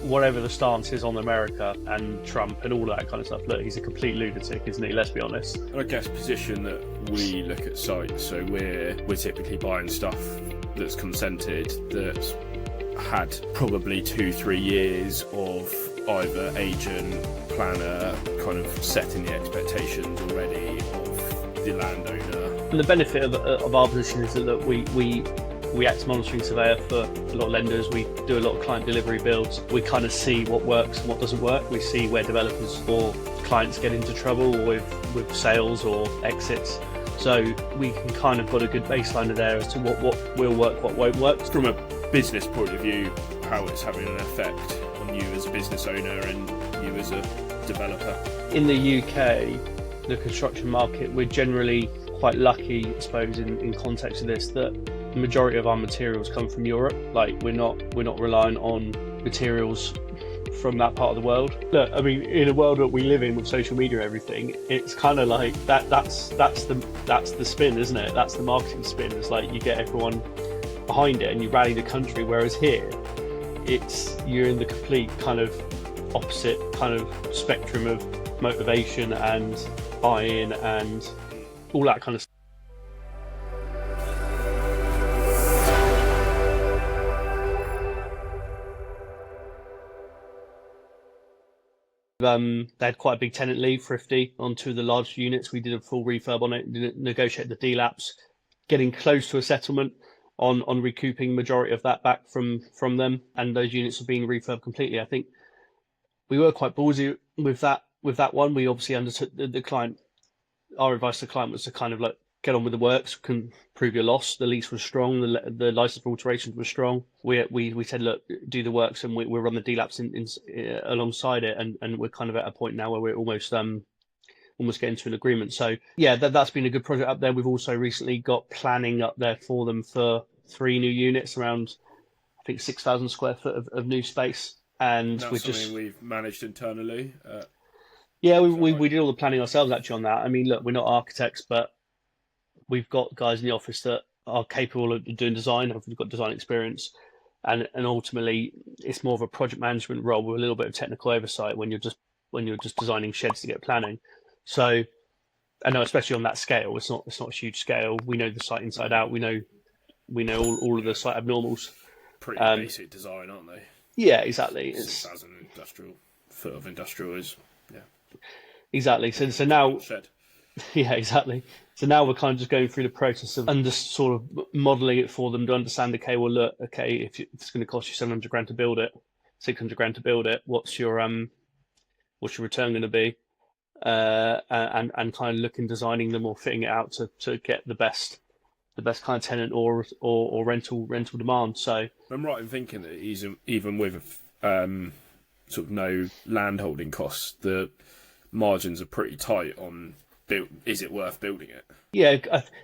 whatever the stance is on America and Trump and all that kind of stuff, look, he's a complete lunatic, isn't he? Let's be honest. And I guess position that we look at sites, so we're typically buying stuff that's consented, that's had probably 2-3 years of either agent, planner, kind of setting the expectations already of the landowner. And the benefit of our position is that we act as monitoring surveyor for a lot of lenders. We do a lot of client delivery builds. We kind of see what works and what doesn't work. We see where developers or clients get into trouble with sales or exits. So we can kind of got a good baseline there as to what will work, what won't work. From a business point of view, how it's having an effect on you as a business owner and you as a developer. In the UK, the construction market, we're generally quite lucky, I suppose, in context of this, that the majority of our materials come from Europe. Like we're not relying on materials from that part of the world. Look, I mean, in a world that we live in with social media and everything, it's kind of like that's the spin, isn't it? That's the marketing spin. It's like you get everyone behind it and you rally the country, whereas here you're in the complete kind of opposite kind of spectrum of motivation and buy-in and all that kind of stuff. They had quite a big tenant leave, Thrifty, on two of the large units. We did a full refurb on it, negotiated the delapse, getting close to a settlement on recouping majority of that back from them, and those units are being refurbed completely. I think we were quite ballsy with that one. We obviously undertook the client. Our advice to the client was to kind of like get on with the works, can prove your loss. The lease was strong, the license for alterations was strong. We said, look, do the works, and we'll run the delapse in alongside it, and we're kind of at a point now where we're almost getting to an agreement. So yeah, that's been a good project up there. We've also recently got planning up there for them for 3 new units, around I think 6,000 square foot of new space, and that's we're something we've managed internally. Yeah, we did all the planning ourselves actually on that. I mean, look, we're not architects, but we've got guys in the office that are capable of doing design, have got design experience, and ultimately it's more of a project management role with a little bit of technical oversight when you're just designing sheds to get planning. So I know, especially on that scale, it's not a huge scale. We know the site inside out. We know all of the site abnormals. Pretty basic design, aren't they? Yeah, exactly. 6,000 foot of industrial is, yeah. Exactly. So now, shed. Yeah, exactly. So now we're kind of just going through the process of sort of modelling it for them to understand. Okay, well, look, okay, if it's going to cost you 700 grand to build it, 600 grand to build it, what's your return going to be? And kind of looking, designing them or fitting it out to get the best kind of tenant or rental demand. So I'm right in thinking that even with sort of no land holding costs, the margins are pretty tight on is it worth building it? Yeah,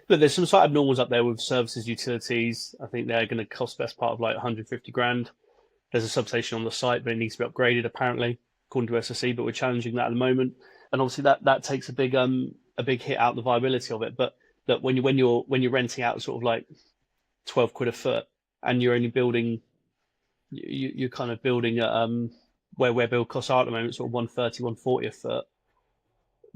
but there's some site abnormals up there with services, utilities. I think they're going to cost best part of like 150 grand. There's a substation on the site, but it needs to be upgraded apparently, according to SSE. But we're challenging that at the moment, and obviously that takes a big hit out the viability of it. But that when you're renting out sort of like 12 quid a foot, and you're only building, you're kind of building at where build costs are at the moment, sort of 130, 140 a foot,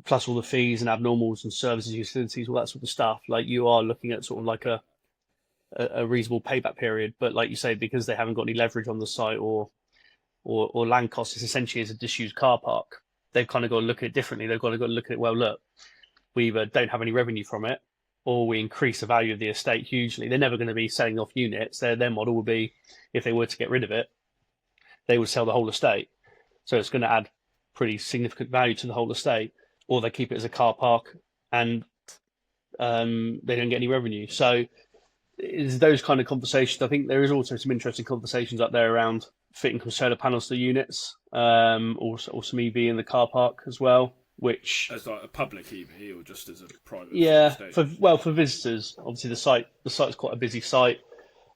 plus all the fees and abnormals and services, utilities, all that sort of stuff. Like you are looking at sort of like a reasonable payback period. But like you say, because they haven't got any leverage on the site or land costs, it's essentially as a disused car park. They've kind of got to look at it differently. They've got to look at it, well, look, we either don't have any revenue from it, or we increase the value of the estate hugely. They're never going to be selling off units. Their model would be, if they were to get rid of it, they would sell the whole estate. So it's going to add pretty significant value to the whole estate. Or they keep it as a car park and they don't get any revenue. So it's those kind of conversations. I think there is also some interesting conversations up there around fitting some solar panels to units, or some EV in the car park as well. Which as like a public EV or just as a private? Yeah, estate? for visitors. Obviously, the site's quite a busy site.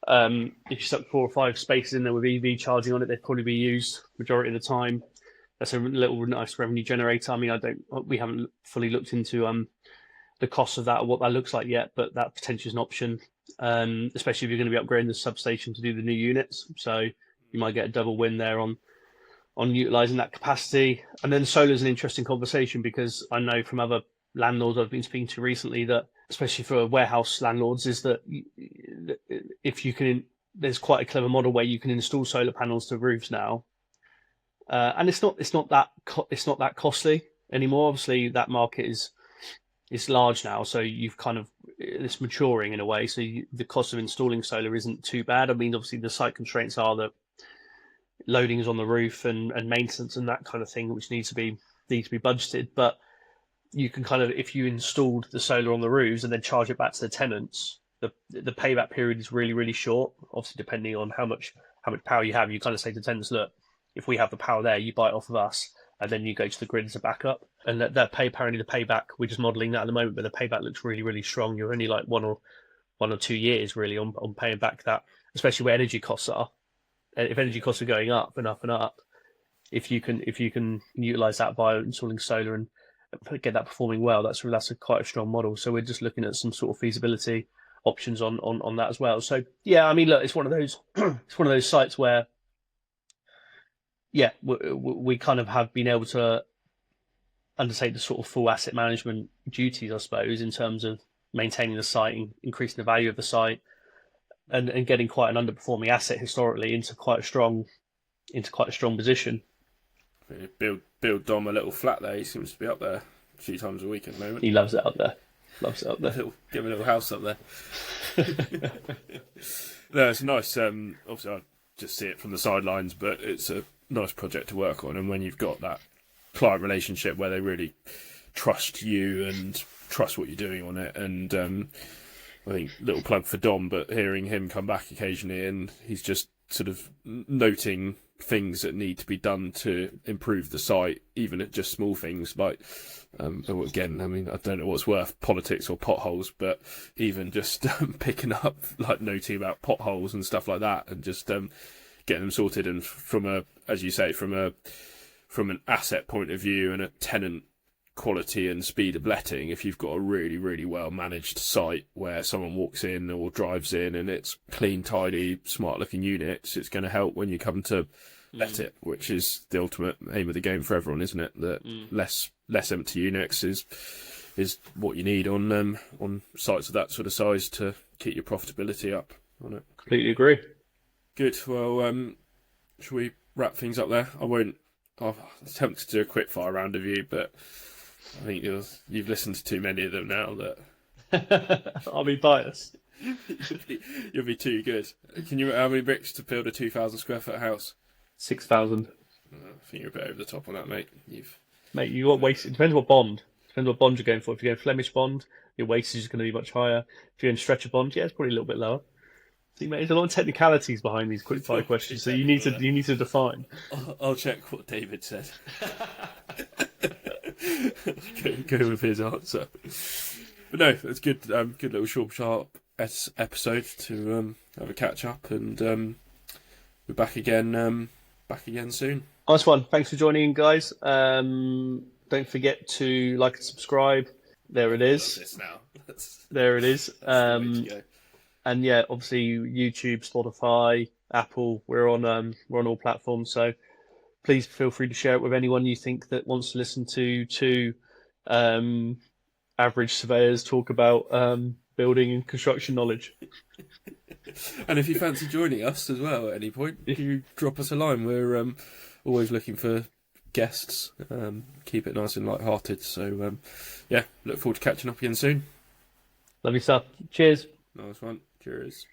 If you stuck 4 or 5 spaces in there with EV charging on it, they'd probably be used majority of the time. That's a little nice revenue generator. I mean, we haven't fully looked into the cost of that or what that looks like yet, but that potentially is an option, especially if you're going to be upgrading the substation to do the new units. So you might get a double win there on on utilising that capacity. And then solar is an interesting conversation, because I know from other landlords I've been speaking to recently that, especially for warehouse landlords, is that if you can, there's quite a clever model where you can install solar panels to roofs now, and it's not that costly anymore. Obviously, that market is large now, so you've kind of, it's maturing in a way. So the cost of installing solar isn't too bad. I mean, obviously the site constraints are that loading is on the roof and maintenance and that kind of thing, which needs to be budgeted. But you can kind of, if you installed the solar on the roofs and then charge it back to the tenants, the payback period is really, really short. Obviously, depending on how much power you have, you kind of say to tenants, look, if we have the power there, you buy it off of us, and then you go to the grid as a backup. And apparently the payback, we're just modelling that at the moment, but the payback looks really, really strong. You're only like 1 or 2 years really on paying back that, especially where energy costs are. If energy costs are going up and up and up, if you can utilise that by installing solar and get that performing well, that's quite a strong model. So we're just looking at some sort of feasibility options on that as well. So yeah, I mean, look, it's one of those it's one of those sites where, yeah, we kind of have been able to undertake the sort of full asset management duties, I suppose, in terms of maintaining the site, increasing the value of the site, and getting quite an underperforming asset historically into quite a strong position. Build Dom a little flat there. He seems to be up there a few times a week at the moment. He loves it up there. Give him a little house up there. No, it's nice. Obviously, I just see it from the sidelines, but it's a nice project to work on. And when you've got that client relationship where they really trust you and trust what you're doing on it, and I think, little plug for Dom, but hearing him come back occasionally and he's just sort of noting things that need to be done to improve the site, even at just small things like, again, I mean, I don't know what's worth, politics or potholes, but even just picking up, like, noting about potholes and stuff like that, and just getting them sorted. And from a, as you say, from an asset point of view and a tenant quality and speed of letting, if you've got a really, really well managed site where someone walks in or drives in and it's clean, tidy, smart looking units, it's going to help when you come to let it, which is the ultimate aim of the game for everyone, isn't it? That less empty units is what you need on sites of that sort of size to keep your profitability up on it. Completely agree. Good. Well, should we wrap things up there? I'll attempt to do a quick fire round of you, but I think you've listened to too many of them now that I'll be biased. You'll be too good. Can you, how many bricks to build a 2,000 square foot house? 6,000. I think you're a bit over the top on that, mate. Mate, you got wasted. Depends what bond. Depends what bond you're going for. If you're going Flemish bond, your wastage is going to be much higher. If you're in stretcher bond, yeah, it's probably a little bit lower. See, mate, there's a lot of technicalities behind these quick fire questions, so you need to define. I'll check what David said. go with his answer. But no, it's good. Good little short, sharp episode to have a catch up, and we're back again. Back again soon. Nice one. Thanks for joining in, guys. Don't forget to like and subscribe. There it is. There it is. And yeah, obviously YouTube, Spotify, Apple. We're on all platforms. So please feel free to share it with anyone you think that wants to listen to average surveyors talk about building and construction knowledge. And if you fancy joining us as well at any point, you drop us a line. We're always looking for guests. Keep it nice and light-hearted. So yeah, look forward to catching up again soon. Lovely stuff. Cheers. Nice one. Cheers.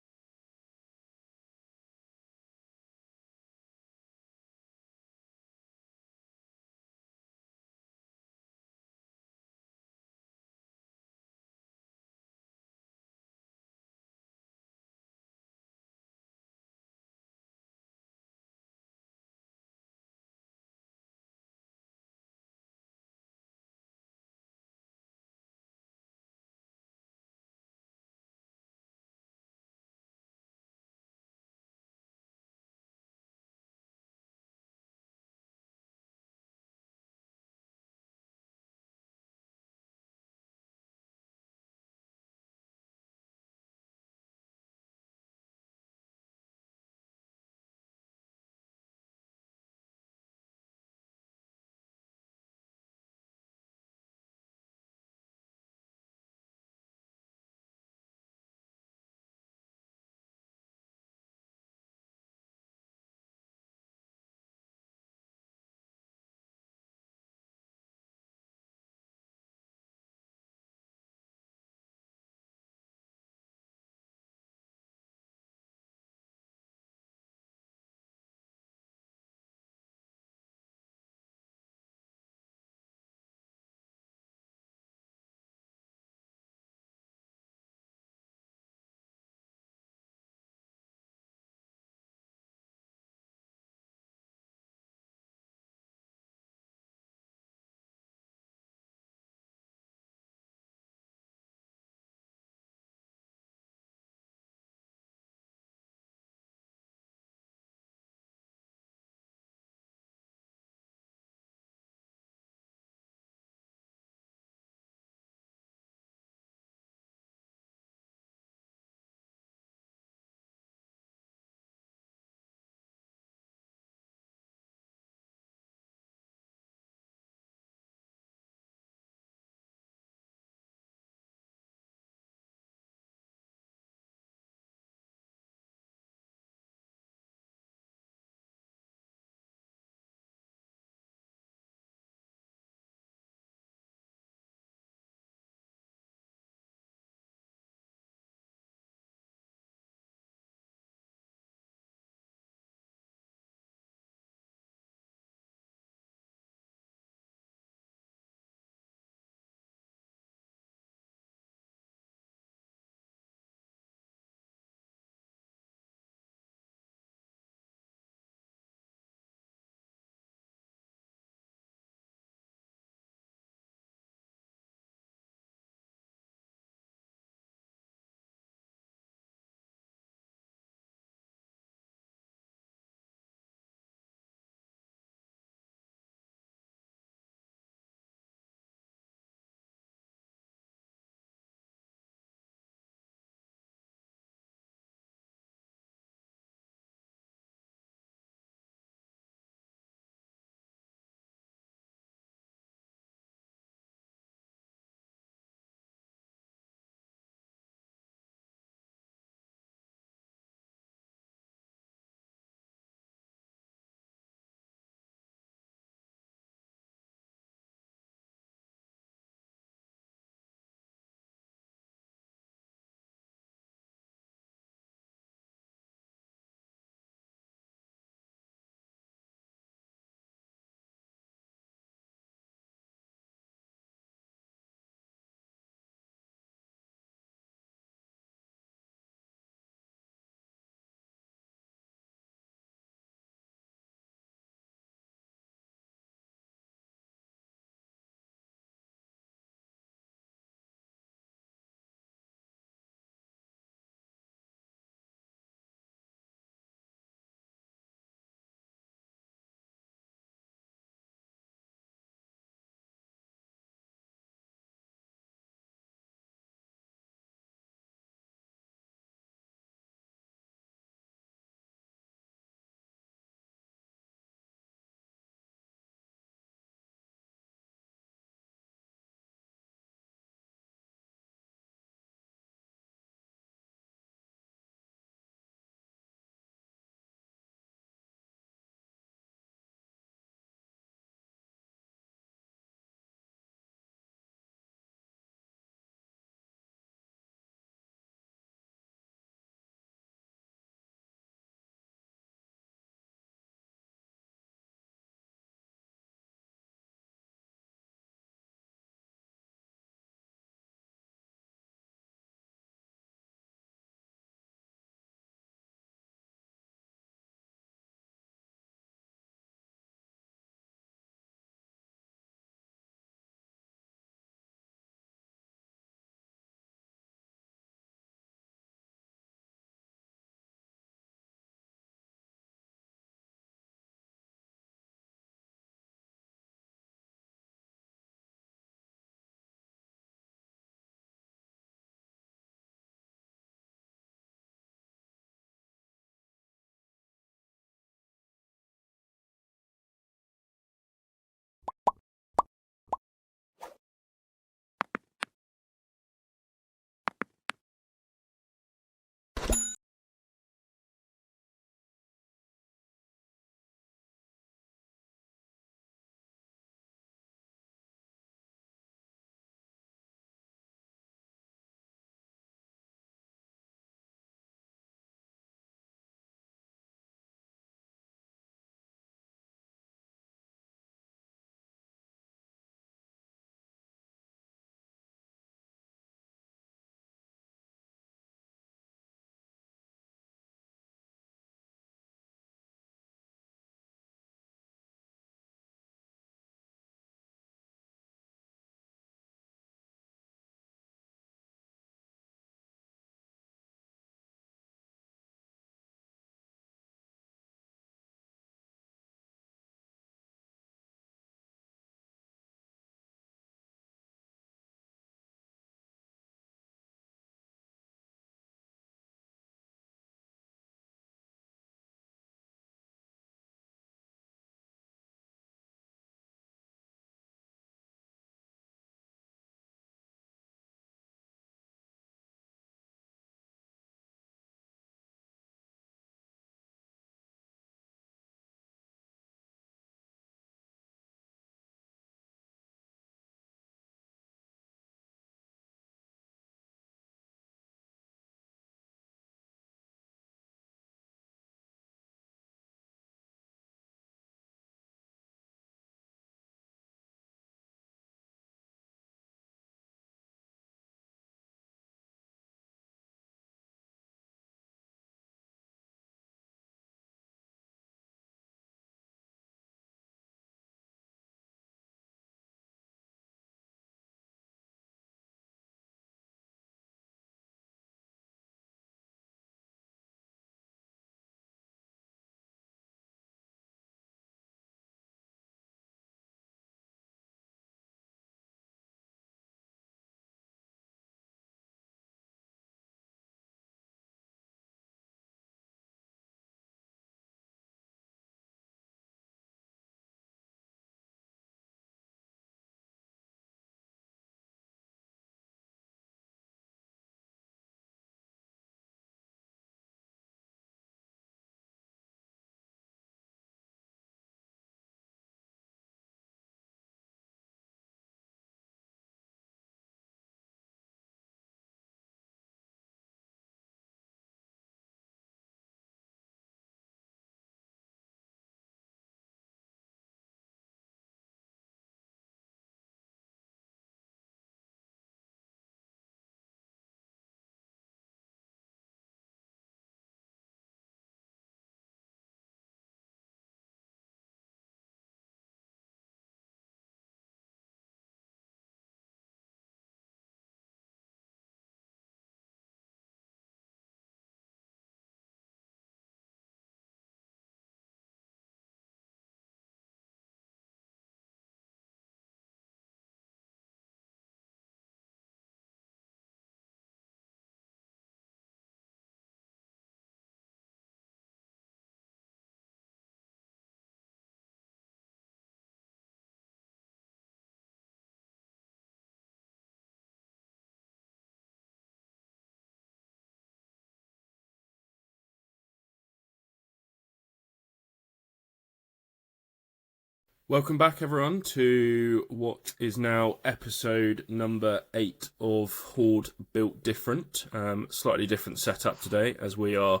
Welcome back, everyone, to what is now episode number 8 of Horde Built Different. Slightly different setup today, as we are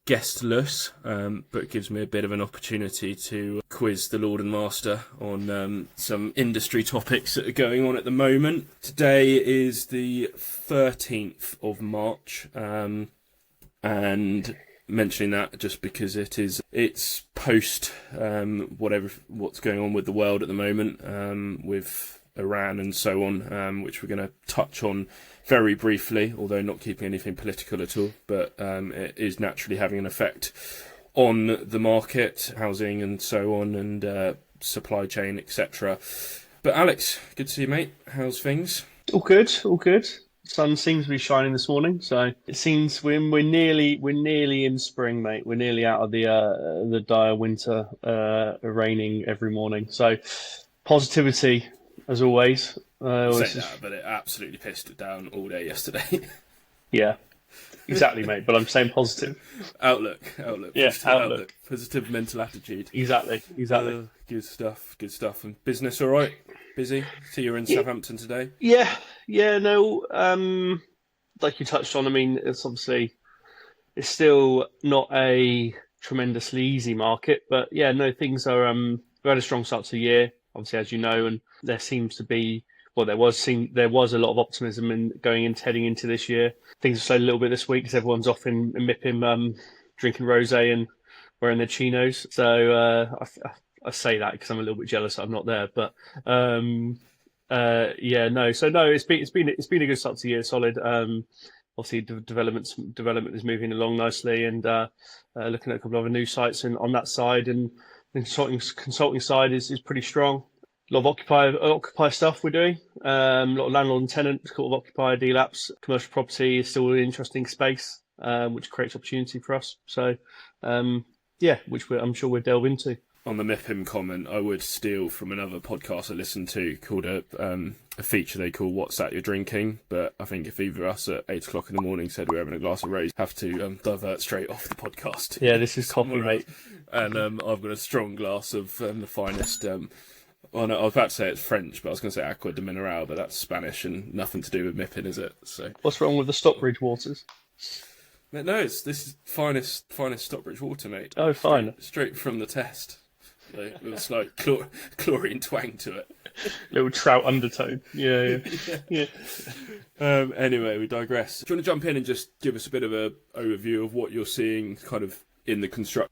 guestless, but it gives me a bit of an opportunity to quiz the Lord and Master on some industry topics that are going on at the moment. Today is the 13th of March, and mentioning that just because it's post what's going on with the world at the moment, with Iran and so on, which we're going to touch on very briefly, although not keeping anything political at all, but it is naturally having an effect on the market, housing and so on, and supply chain, etc. But Alex, good to see you, mate. How's things? All good, all good. Sun seems to be shining this morning, so it seems we're nearly in spring, mate. We're nearly out of the dire winter, raining every morning. So positivity as always. Say that, but it absolutely pissed it down all day yesterday. Yeah, exactly, mate. But I'm saying positive. Outlook. Yeah, outlook. Positive mental attitude. Exactly. Good stuff. And business all right? Busy? See you're in Southampton today? Yeah, no, like you touched on, I mean, it's still not a tremendously easy market, but yeah, no, things are, we had a strong start to the year, obviously, as you know, and there seems to be, well, there was a lot of optimism in heading into this year. Things have slowed a little bit this week because everyone's off in MIPIM, drinking rosé and wearing their chinos. So I say that because I'm a little bit jealous that I'm not there, but yeah, no. So no, it's been a good start to the year, solid. Obviously, development is moving along nicely, and looking at a couple of other new sites and on that side, and the consulting side is pretty strong. A lot of occupier stuff we're doing. A lot of landlord and tenant, sort of occupier DLAPs. Commercial property is still an interesting space, which creates opportunity for us. So yeah, which I'm sure we'll delve into. On the MIPIM comment, I would steal from another podcast I listened to called a feature they call "What's That You're Drinking?" But I think if either of us at 8 o'clock in the morning said we're having a glass of rose, have to divert straight off the podcast. Yeah, this is coffee, mate. And I've got a strong glass of the finest. Well, no, I was about to say it's French, but I was going to say Agua de Mineral, but that's Spanish and nothing to do with MIPIM, is it? So what's wrong with the Stockbridge waters? No, this is finest Stockbridge water, mate. Oh, fine. Straight from the test. It was like chlorine twang to it. Little trout undertone. Yeah. Anyway, we digress. Do you want to jump in and just give us a bit of an overview of what you're seeing kind of in the construction